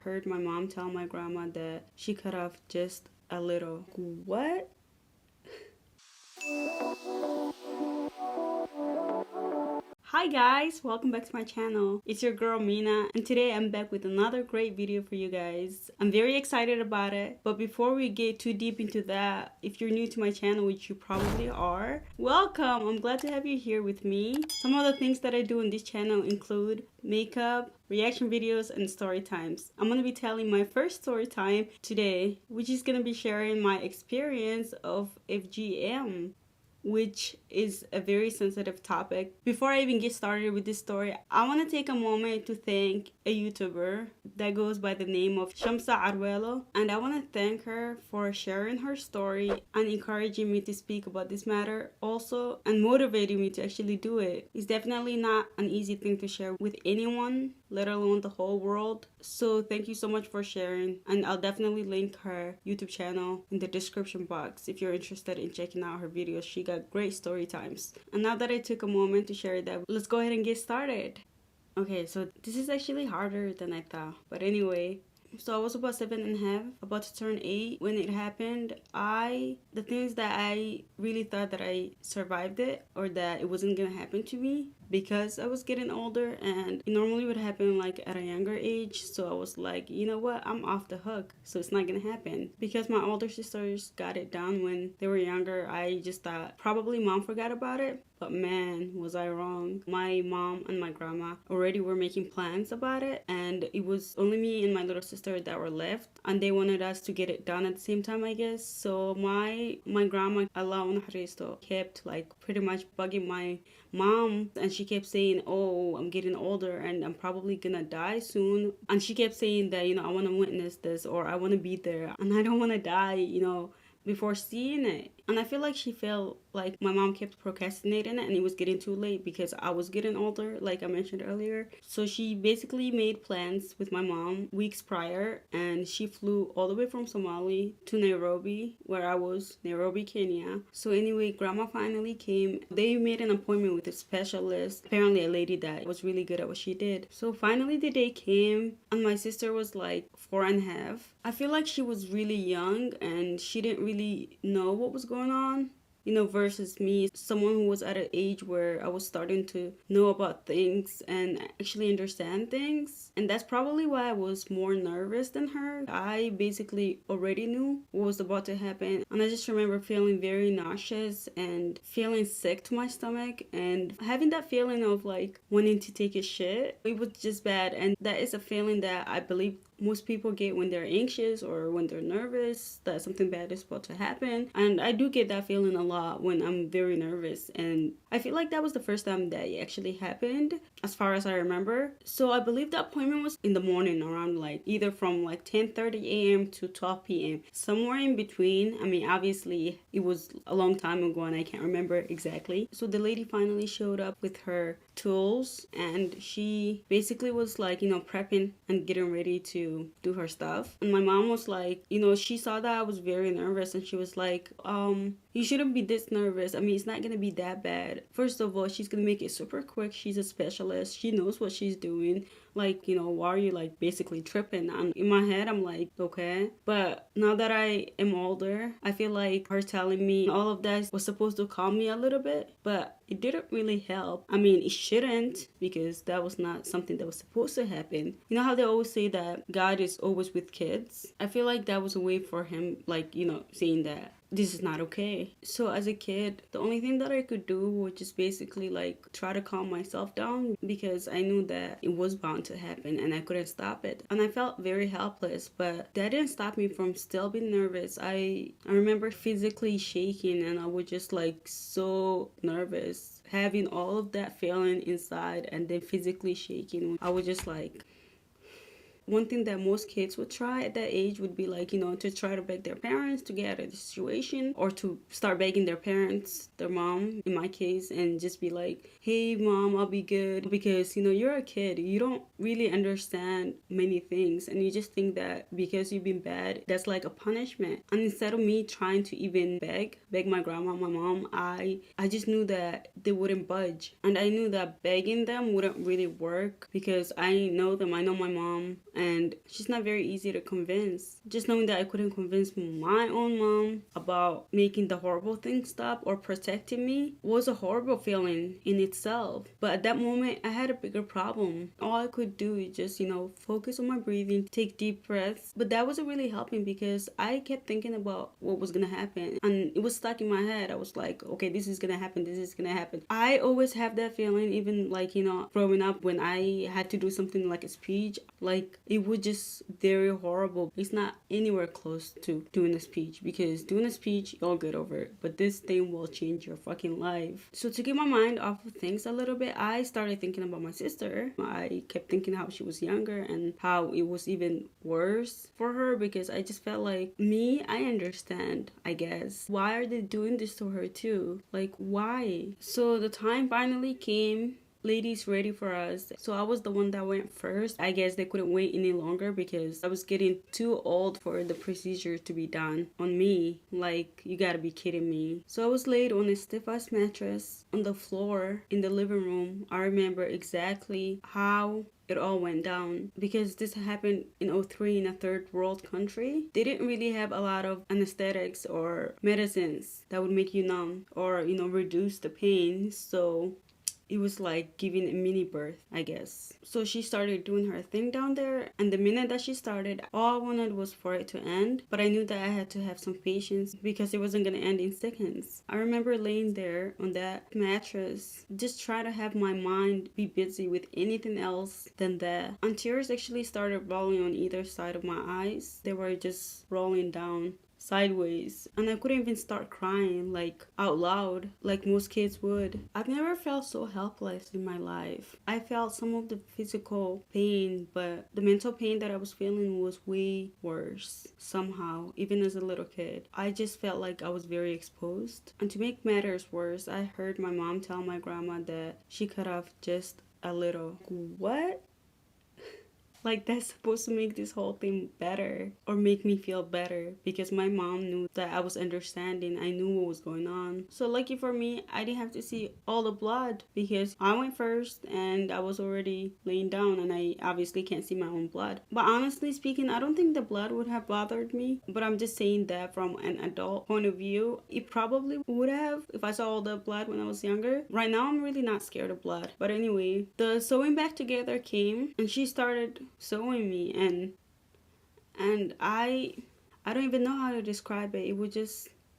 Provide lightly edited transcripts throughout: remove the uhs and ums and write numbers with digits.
heard my mom tell my grandma that she cut off just a little. What? Hi guys, welcome back to my channel. It's your girl Mina, and today I'm back with another great video for you guys. I'm very excited about it, but before we get too deep into that, if you're new to my channel, which you probably are, welcome. I'm glad to have you here with me. Some of the things that I do on this channel include makeup, reaction videos, and story times. I'm gonna be telling my first story time today, which is gonna be sharing my experience of FGM, which is a very sensitive topic. Before I even get started with this story, I want to take a moment to thank a YouTuber that goes by the name of Shamsa Araweelo, and I want to thank her for sharing her story and encouraging me to speak about this matter also, and motivating me to actually do it. It's definitely not an easy thing to share with anyone, let alone the whole world. So thank you so much for sharing, and I'll definitely link her YouTube channel in the description box if you're interested in checking out her videos. She got great story times. And now that I took a moment to share that, let's go ahead and get started. Okay, so this is actually harder than I thought, but anyway. So I was about 7.5, about to turn 8 when it happened. The things that I really thought that I survived it, or that it wasn't gonna happen to me, because I was getting older, and it normally would happen like at a younger age. So I was like, you know what, I'm off the hook, so it's not gonna happen. Because my older sisters got it done when they were younger, I just thought probably mom forgot about it. But man, was I wrong. My mom and my grandma already were making plans about it, and it was only me and my little sister that were left, and they wanted us to get it done at the same time, I guess. So my grandma, Allah unahristo, kept like pretty much bugging my mom, and she kept saying, oh, I'm getting older and I'm probably gonna die soon. And she kept saying that, I want to witness this, or I want to be there, and I don't want to die, before seeing it. And I feel like she felt like my mom kept procrastinating it, and it was getting too late because I was getting older, like I mentioned earlier. So she basically made plans with my mom weeks prior, and she flew all the way from Somali to Nairobi, where I was, Nairobi, Kenya. So anyway, grandma finally came. They made an appointment with a specialist, apparently a lady that was really good at what she did. So finally the day came, and my sister was like 4.5. I feel like she was really young and she didn't really know what was going on, versus me, someone who was at an age where I was starting to know about things and actually understand things. And that's probably why I was more nervous than her. I basically already knew what was about to happen, and I just remember feeling very nauseous and feeling sick to my stomach and having that feeling of like wanting to take a shit. It was just bad, and that is a feeling that I believe most people get when they're anxious or when they're nervous that something bad is about to happen. And I do get that feeling a lot when I'm very nervous, and I feel like that was the first time that it actually happened, as far as I remember. So I believe the appointment was in the morning, around like either from like 10:30 a.m. to 12 p.m., somewhere in between. I mean, obviously it was a long time ago and I can't remember exactly. So the lady finally showed up with her tools, and she basically was like, prepping and getting ready to do her stuff. And my mom was like, she saw that I was very nervous, and she was like, you shouldn't be this nervous. I mean, it's not gonna be that bad. First of all, she's gonna make it super quick. She's a specialist, she knows what she's doing. Like, why are you like basically tripping? And in my head I'm like, okay. But now that I am older, I feel like her telling me all of that was supposed to calm me a little bit, but it didn't really help. I mean, it shouldn't, because that was not something that was supposed to happen. You know how they always say that God is always with kids? I feel like that was a way for him, like, saying that this is not okay. So as a kid, the only thing that I could do was just basically like try to calm myself down, because I knew that it was bound to happen and I couldn't stop it. And I felt very helpless, but that didn't stop me from still being nervous. I remember physically shaking, and I was just like so nervous, having all of that feeling inside and then physically shaking. I was just like, one thing that most kids would try at that age would be like, to try to beg their parents to get out of the situation, or to start begging their parents, their mom in my case, and just be like, hey mom, I'll be good. Because you're a kid, you don't really understand many things, and you just think that because you've been bad, that's like a punishment. And instead of me trying to even beg my grandma, my mom, I just knew that they wouldn't budge. And I knew that begging them wouldn't really work, because I know them, I know my mom, and she's not very easy to convince. Just knowing that I couldn't convince my own mom about making the horrible thing stop or protecting me was a horrible feeling in itself. But at that moment, I had a bigger problem. All I could do is just, focus on my breathing, take deep breaths. But that wasn't really helping because I kept thinking about what was gonna happen, and it was stuck in my head. I was like, okay, this is gonna happen, this is gonna happen. I always have that feeling, even like, growing up when I had to do something like a speech, like it was just very horrible. It's not anywhere close to doing a speech, because doing a speech, you'll get over it, but this thing will change your fucking life. So to get my mind off of things a little bit, I started thinking about my sister. I kept thinking how she was younger and how it was even worse for her, because I just felt like, me, I understand, I guess. Why are they doing this to her too? Like, why? So the time finally came. Ladies ready for us. So I was the one that went first. I guess they couldn't wait any longer because I was getting too old for the procedure to be done on me. Like, you gotta be kidding me. So I was laid on a stiff-ass mattress on the floor in the living room. I remember exactly how it all went down, because this happened in '03 in a third world country. They didn't really have a lot of anesthetics or medicines that would make you numb or, reduce the pain. So it was like giving a mini birth, I guess. So she started doing her thing down there, and the minute that she started, all I wanted was for it to end. But I knew that I had to have some patience because it wasn't gonna end in seconds. I remember laying there on that mattress, just try to have my mind be busy with anything else than that. And tears actually started rolling on either side of my eyes. They were just rolling down sideways, and I couldn't even start crying like out loud like most kids would. I've never felt so helpless in my life. I felt some of the physical pain, but the mental pain that I was feeling was way worse somehow, even as a little kid. I just felt like I was very exposed. And to make matters worse, I heard my mom tell my grandma that she cut off just a little. What? Like, that's supposed to make this whole thing better or make me feel better, because my mom knew that I was understanding. I knew what was going on. So lucky for me, I didn't have to see all the blood because I went first and I was already laying down, and I obviously can't see my own blood. But honestly speaking, I don't think the blood would have bothered me. But I'm just saying that from an adult point of view, it probably would have if I saw all the blood when I was younger. Right now, I'm really not scared of blood. But anyway, the sewing back together came, and she started sewing me, and I don't even know how to describe it.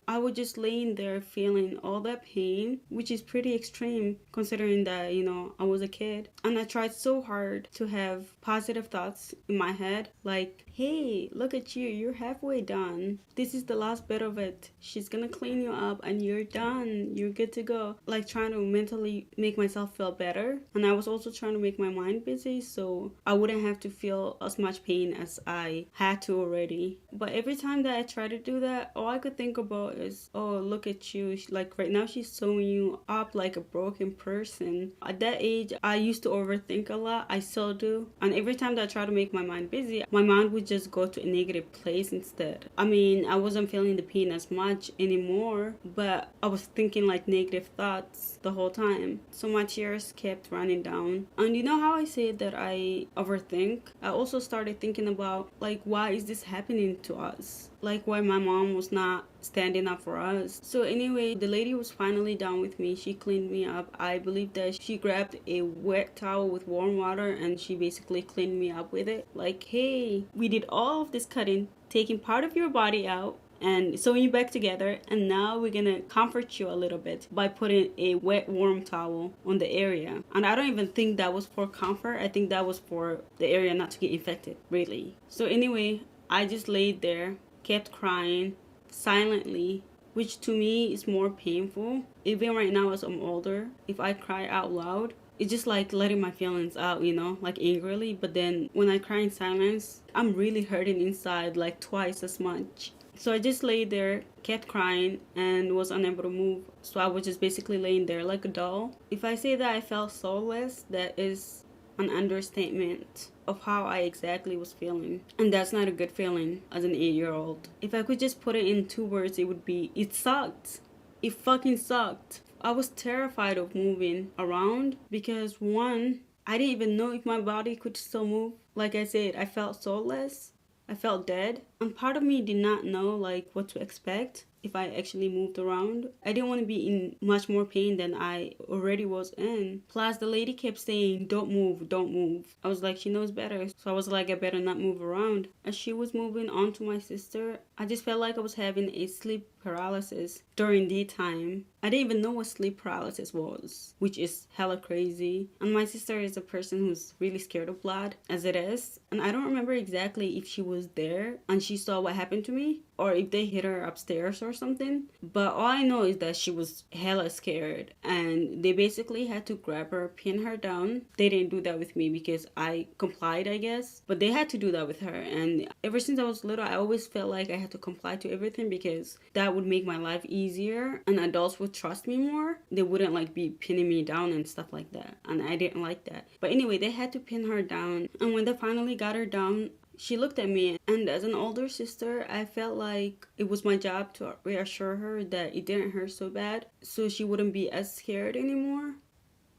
I was just laying there feeling all that pain, which is pretty extreme considering that, I was a kid. And I tried so hard to have positive thoughts in my head, like, hey, look at you, you're halfway done. This is the last bit of it. She's gonna clean you up and you're done. You're good to go. Like, trying to mentally make myself feel better. And I was also trying to make my mind busy so I wouldn't have to feel as much pain as I had to already. But every time that I try to do that, all I could think about is, oh, look at you. Like, right now she's sewing you up like a broken person. At that age, I used to overthink a lot. I still do. And every time that I try to make my mind busy, my mind would just go to a negative place instead. I mean, I wasn't feeling the pain as much anymore, but I was thinking like negative thoughts the whole time. So my tears kept running down. And you know how I say that I overthink? I also started thinking about, like, why is this happening to us? Like, why my mom was not standing up for us. So anyway, the lady was finally done with me. She cleaned me up. I believe that she grabbed a wet towel with warm water and she basically cleaned me up with it. Like, hey, we did all of this cutting, taking part of your body out and sewing you back together, and now we're gonna comfort you a little bit by putting a wet warm towel on the area. And I don't even think that was for comfort. I think that was for the area not to get infected, really. So anyway, I just laid there, kept crying silently, which to me is more painful. Even right now as I'm older, if I cry out loud, it's just like letting my feelings out, like angrily. But then when I cry in silence, I'm really hurting inside like twice as much. So I just laid there, kept crying, and was unable to move. So I was just basically laying there like a doll. If I say that I felt soulless, that is an understatement of how I exactly was feeling. And that's not a good feeling as an 8-year-old. If I could just put it in 2 words, it would be, it sucked. It fucking sucked. I was terrified of moving around because, one, I didn't even know if my body could still move. Like I said, I felt soulless. I felt dead. And part of me did not know like what to expect if I actually moved around. I didn't want to be in much more pain than I already was in. Plus, the lady kept saying, don't move, don't move. I was like, she knows better. So I was like, I better not move around. As she was moving on to my sister, I just felt like I was having a sleep paralysis during daytime. I didn't even know what sleep paralysis was, which is hella crazy. And my sister is a person who's really scared of blood, as it is. And I don't remember exactly if she was there and she saw what happened to me, or if they hit her upstairs or something. But all I know is that she was hella scared and they basically had to grab her, pin her down. They didn't do that with me because I complied, I guess. But they had to do that with her. And ever since I was little, I always felt like I had to comply to everything because that would make my life easier and adults would trust me more. They wouldn't like be pinning me down and stuff like that. And I didn't like that. But anyway, they had to pin her down. And when they finally got her down, she looked at me, and as an older sister, I felt like it was my job to reassure her that it didn't hurt so bad, so she wouldn't be as scared anymore.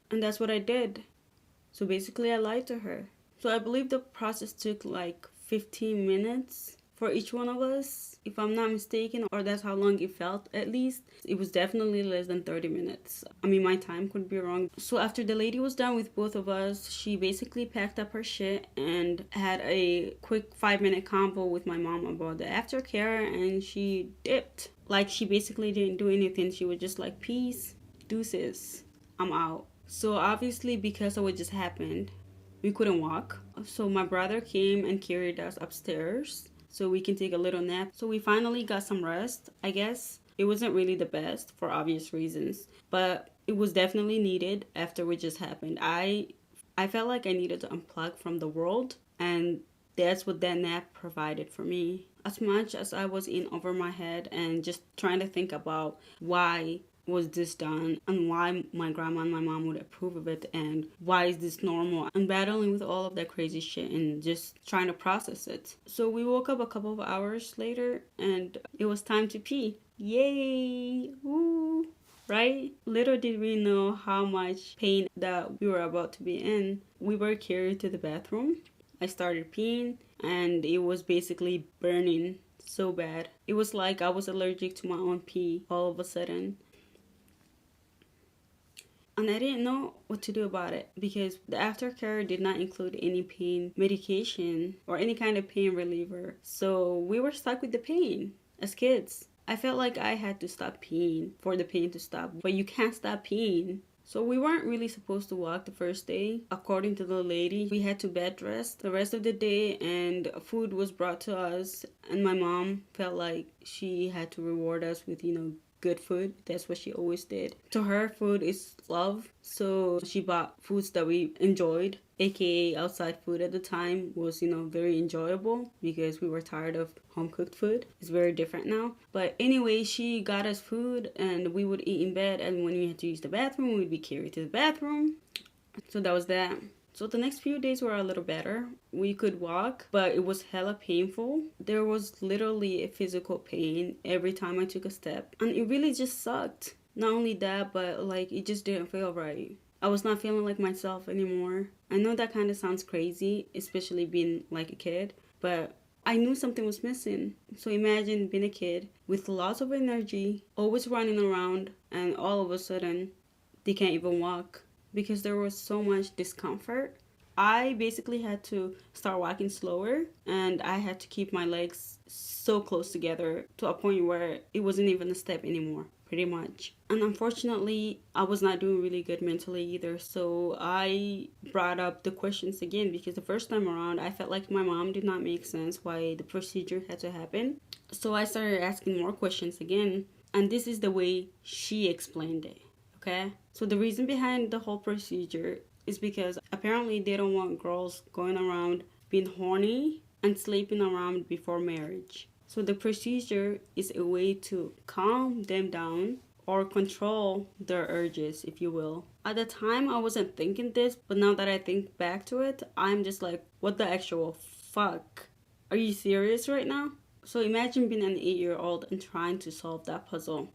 And that's what I did. So basically, I lied to her. So I believe the process took like 15 minutes for each one of us, if I'm not mistaken, or that's how long it felt at least. It was definitely less than 30 minutes. I mean, my time could be wrong. So after the lady was done with both of us, she basically packed up her shit and had a quick 5-minute convo with my mom about the aftercare, and she dipped. Like, she basically didn't do anything. She was just like, peace, deuces, I'm out. So obviously, because of what just happened, we couldn't walk. So my brother came and carried us upstairs so we can take a little nap. So we finally got some rest, I guess. It wasn't really the best for obvious reasons, but it was definitely needed after what just happened. I felt like I needed to unplug from the world, and that's what that nap provided for me. As much as I was in over my head and just trying to think about why was this done and why my grandma and my mom would approve of it and why is this normal, and battling with all of that crazy shit and just trying to process it. So we woke up a couple of hours later and it was time to pee. Yay! Woo! Right? Little did we know how much pain that we were about to be in. We were carried to the bathroom. I started peeing and it was basically burning so bad. It was like I was allergic to my own pee all of a sudden. And I didn't know what to do about it because the aftercare did not include any pain medication or any kind of pain reliever. So we were stuck with the pain as kids. I felt like I had to stop peeing for the pain to stop, but you can't stop peeing. So we weren't really supposed to walk the first day. According to the lady, we had to bed rest the rest of the day, and food was brought to us, and my mom felt like she had to reward us with, good food. That's what she always did. To her, food is love. So she bought foods that we enjoyed, aka outside food at the time was, very enjoyable because we were tired of home cooked food. It's very different now. But anyway, she got us food and we would eat in bed, and when we had to use the bathroom, we'd be carried to the bathroom. So that was that. So the next few days were a little better. We could walk, but it was hella painful. There was literally a physical pain every time I took a step. And it really just sucked. Not only that, but like it just didn't feel right. I was not feeling like myself anymore. I know that kind of sounds crazy, especially being like a kid, but I knew something was missing. So imagine being a kid with lots of energy, always running around, and all of a sudden they can't even walk because there was so much discomfort. I basically had to start walking slower, and I had to keep my legs so close together to a point where it wasn't even a step anymore, pretty much. And unfortunately, I was not doing really good mentally either, so I brought up the questions again because the first time around, I felt like my mom did not make sense why the procedure had to happen. So I started asking more questions again, and this is the way she explained it. Okay, so the reason behind the whole procedure is because apparently they don't want girls going around being horny and sleeping around before marriage. So the procedure is a way to calm them down or control their urges, if you will. At the time, I wasn't thinking this, but now that I think back to it, I'm just like, what the actual fuck? Are you serious right now? So imagine being an 8-year-old and trying to solve that puzzle.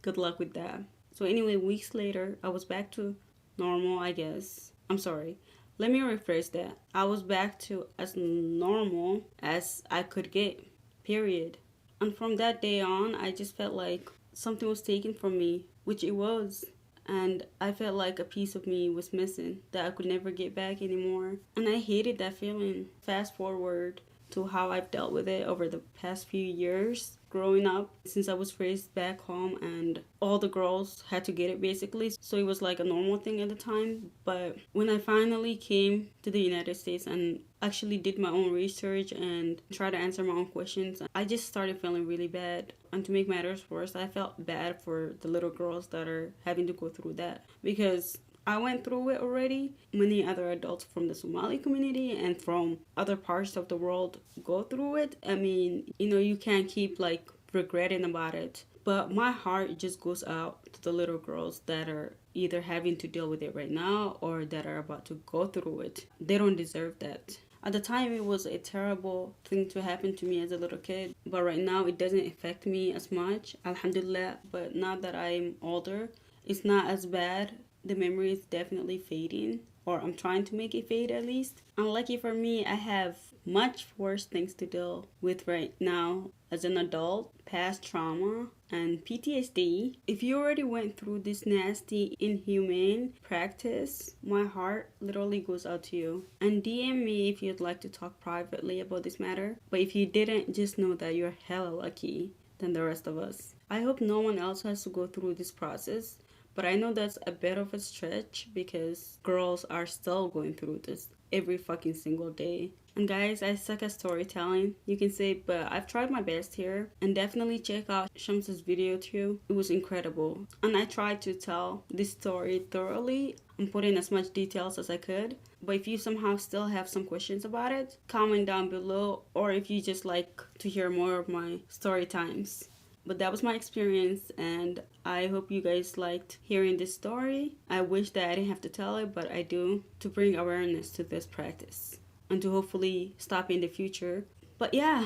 Good luck with that. So anyway, weeks later, I was back to normal, I guess. I'm sorry. Let me rephrase that. I was back to as normal as I could get, period. And from that day on, I just felt like something was taken from me, which it was. And I felt like a piece of me was missing that I could never get back anymore. And I hated that feeling. Fast forward to how I've dealt with it over the past few years growing up, since I was raised back home and all the girls had to get it basically, so it was like a normal thing at the time. But when I finally came to the United States and actually did my own research and tried to answer my own questions, I just started feeling really bad. And to make matters worse, I felt bad for the little girls that are having to go through that, because I went through it already. Many other adults from the Somali community and from other parts of the world go through it. I mean, you can't keep like regretting about it. But my heart just goes out to the little girls that are either having to deal with it right now or that are about to go through it. They don't deserve that. At the time, it was a terrible thing to happen to me as a little kid. But right now, it doesn't affect me as much, alhamdulillah. But now that I'm older, it's not as bad. The memory is definitely fading, or I'm trying to make it fade at least. Unlucky for me, I have much worse things to deal with right now as an adult, past trauma and PTSD. If you already went through this nasty, inhumane practice, my heart literally goes out to you. And DM me if you'd like to talk privately about this matter. But if you didn't, just know that you're hella lucky than the rest of us. I hope no one else has to go through this process. But I know that's a bit of a stretch because girls are still going through this every fucking single day. And guys, I suck at storytelling, you can say, but I've tried my best here. And definitely check out Shamsa's video too. It was incredible. And I tried to tell this story thoroughly and put in as much details as I could. But if you somehow still have some questions about it, comment down below. Or if you just like to hear more of my story times. But that was my experience, and I hope you guys liked hearing this story. I wish that I didn't have to tell it, but I do, to bring awareness to this practice and to hopefully stop in the future. But yeah,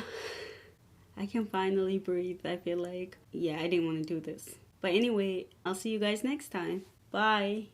I can finally breathe. I feel like, yeah, I didn't want to do this. But anyway, I'll see you guys next time. Bye.